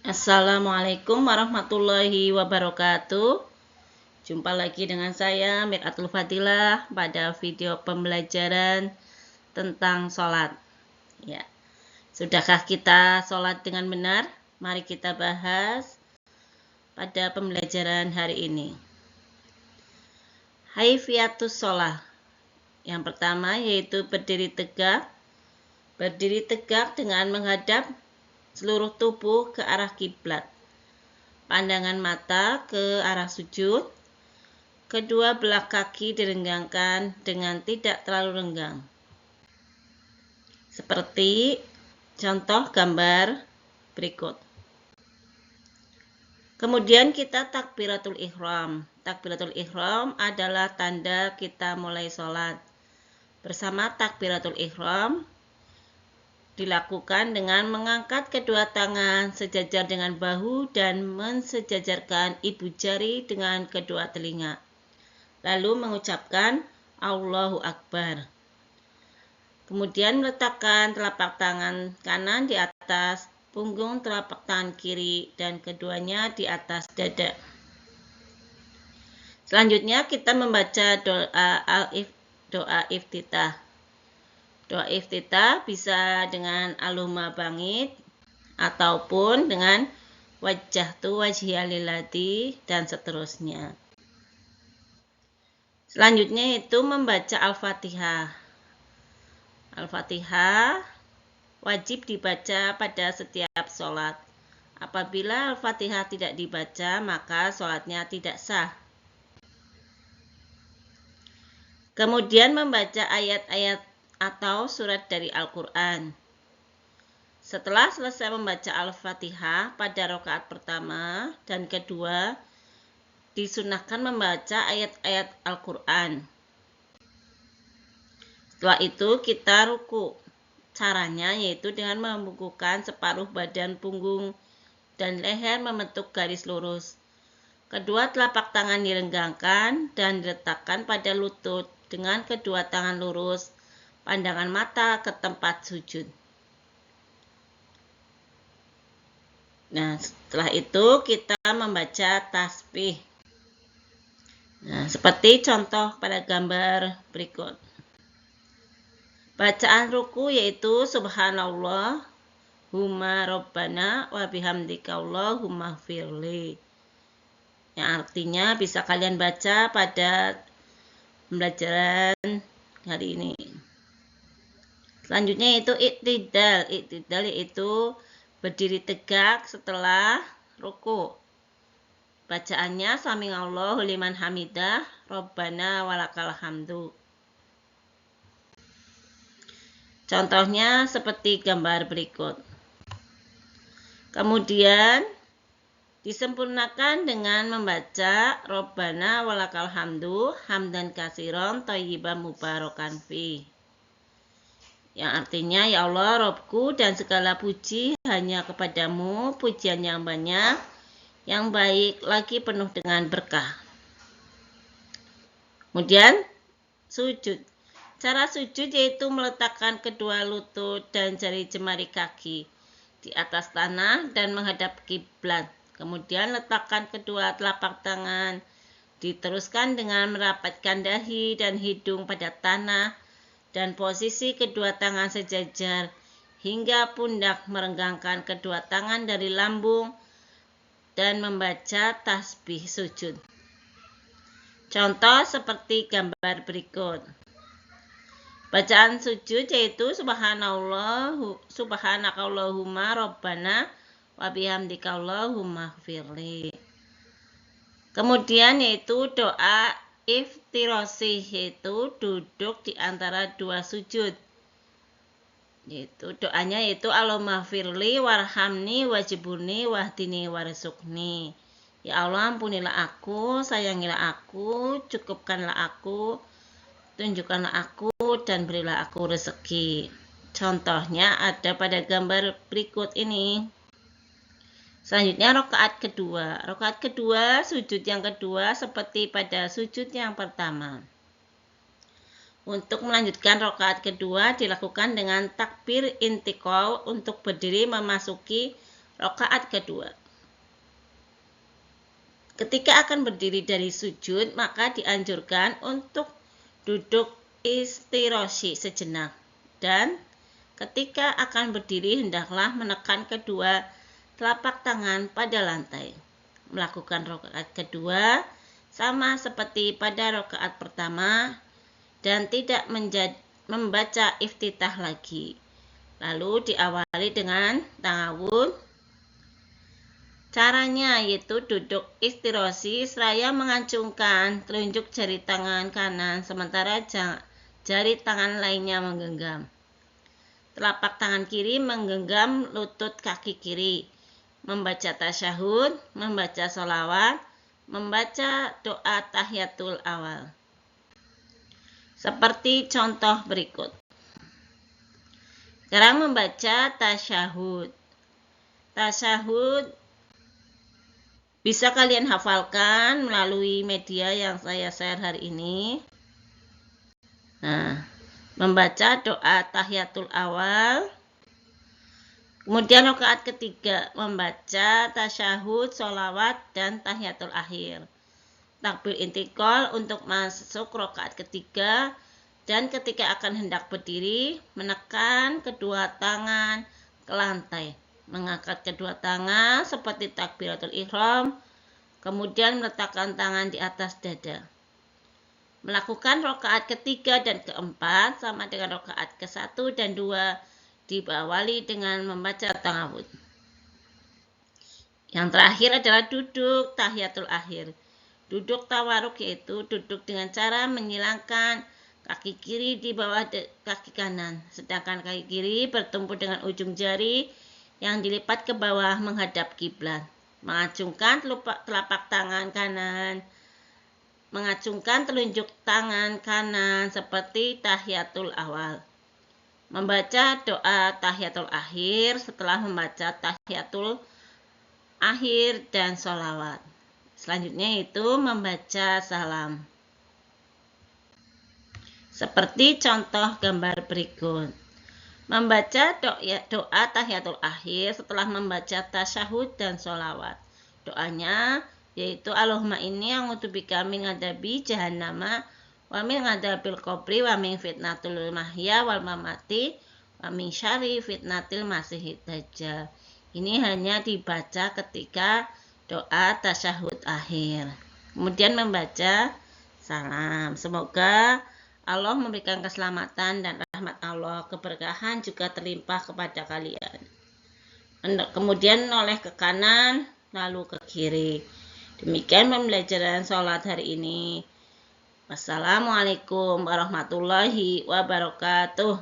Assalamualaikum warahmatullahi wabarakatuh. Jumpa lagi dengan saya Miratul Fadilah pada video pembelajaran tentang sholat. Ya, sudahkah kita sholat dengan benar? Mari kita bahas pada pembelajaran hari ini. Haifiyatus sholat. Yang pertama yaitu berdiri tegak. Berdiri tegak dengan menghadap seluruh tubuh ke arah kiblat. Pandangan mata ke arah sujud. Kedua belah kaki direnggangkan dengan tidak terlalu renggang. Seperti contoh gambar berikut. Kemudian kita takbiratul ihram. Takbiratul ihram adalah tanda kita mulai sholat. Bersama takbiratul ihram dilakukan dengan mengangkat kedua tangan sejajar dengan bahu dan mensejajarkan ibu jari dengan kedua telinga. Lalu mengucapkan Allahu Akbar. Kemudian meletakkan telapak tangan kanan di atas punggung telapak tangan kiri dan keduanya di atas dada. Selanjutnya kita membaca doa iftitah. Doa iftitah bisa dengan Allahumma bangit ataupun dengan wajjahtu wajhiya lillati dan seterusnya. Selanjutnya itu membaca Al-Fatihah. Al-Fatihah wajib dibaca pada setiap sholat. Apabila Al-Fatihah tidak dibaca, maka sholatnya tidak sah. Kemudian membaca ayat-ayat atau surat dari Al-Quran. Setelah selesai membaca Al-Fatihah pada rakaat pertama dan kedua, disunahkan membaca ayat-ayat Al-Quran. Setelah itu kita ruku. Caranya yaitu dengan membungkukkan separuh badan, punggung, dan leher membentuk garis lurus. Kedua telapak tangan direnggangkan dan diletakkan pada lutut dengan kedua tangan lurus, pandangan mata ke tempat sujud. Nah, setelah itu kita membaca tasbih. Nah, seperti contoh pada gambar berikut. Bacaan ruku yaitu subhanallah humma rabbana wa bihamdika allahumma firli. Yang artinya bisa kalian baca pada pembelajaran hari ini. Selanjutnya itu iktidal. Iktidal yaitu berdiri tegak setelah ruku. Bacaannya sami'allahu liman hamidah, Rabbana walakal hamdu. Contohnya seperti gambar berikut. Kemudian disempurnakan dengan membaca Rabbana walakal hamdu, hamdan katsiran thayyiban mubarakan fi. Yang artinya, ya Allah, Robku dan segala puji hanya kepadamu, pujian yang banyak, yang baik lagi penuh dengan berkah. Kemudian sujud. Cara sujud yaitu meletakkan kedua lutut dan jari jemari kaki di atas tanah dan menghadap kiblat. Kemudian letakkan kedua telapak tangan. Diteruskan dengan merapatkan dahi dan hidung pada tanah dan posisi kedua tangan sejajar hingga pundak, merenggangkan kedua tangan dari lambung dan membaca tasbih sujud. Contoh seperti gambar berikut. Bacaan sujud yaitu subhanakallahumma rabbana wa bihamdika allahumma firli. Kemudian yaitu doa iftirosih, yaitu duduk di antara dua sujud. Yaitu doanya yaitu Allahumma firli warhamni wajibuni wahdini warzukni. Ya Allah, ampunilah aku, sayangilah aku, cukupkanlah aku, tunjukkanlah aku, dan berilah aku rezeki. Contohnya ada pada gambar berikut ini. Selanjutnya rakaat kedua. Rakaat kedua, sujud yang kedua seperti pada sujud yang pertama. Untuk melanjutkan rakaat kedua dilakukan dengan takbir intiqal untuk berdiri memasuki Rakaat kedua. Ketika akan berdiri dari sujud, maka dianjurkan untuk duduk istiroshi sejenak. Dan ketika akan berdiri, hendaklah menekan kedua telapak tangan pada lantai. Melakukan rakaat kedua sama seperti pada rakaat pertama dan tidak membaca iftitah lagi. Lalu diawali dengan ta'awud. Caranya yaitu duduk istiroshi seraya mengacungkan telunjuk jari tangan kanan sementara jari tangan lainnya menggenggam. Telapak tangan kiri menggenggam lutut kaki kiri. Membaca tasyahud, membaca sholawat, membaca doa tahiyatul awal. Seperti contoh berikut. Sekarang membaca tasyahud. Tasyahud bisa kalian hafalkan melalui media yang saya share hari ini. Nah, membaca doa tahiyatul awal. Kemudian rakaat ketiga membaca tasyahud, sholawat, dan tahiyatul akhir. Takbir intikal untuk masuk rakaat ketiga dan ketika akan hendak berdiri menekan kedua tangan ke lantai. Mengangkat kedua tangan seperti takbiratul ihram, kemudian meletakkan tangan di atas dada. Melakukan rakaat ketiga dan keempat sama dengan rakaat ke-1 dan 2 diawali dengan membaca ta'awud. Yang terakhir adalah duduk tahiyatul akhir. Duduk tawaruk yaitu duduk dengan cara menyilangkan kaki kiri di bawah kaki kanan, sedangkan kaki kiri bertumpu dengan ujung jari yang dilipat ke bawah menghadap kiblat. Mengacungkan telapak tangan kanan, mengacungkan telunjuk tangan kanan seperti tahiyatul awal. Membaca doa tahiyatul akhir setelah membaca tahiyatul akhir dan sholawat. Selanjutnya itu membaca salam. Seperti contoh gambar berikut. Membaca doa tahiyatul akhir setelah membaca tasyahud dan sholawat. Doanya yaitu Allahumma inni a'udzubika min adzabi jahannama wa min adzabil qabri wa min fitnatul mahya wal mamati wa min syarri fitnatil masihid dajjal. Ini hanya dibaca ketika doa tasyahud akhir. Kemudian membaca salam. Semoga Allah memberikan keselamatan dan rahmat Allah, keberkahan juga terlimpah kepada kalian. Kemudian noleh ke kanan, lalu ke kiri. Demikian pembelajaran sholat hari ini. Wassalamualaikum warahmatullahi wabarakatuh.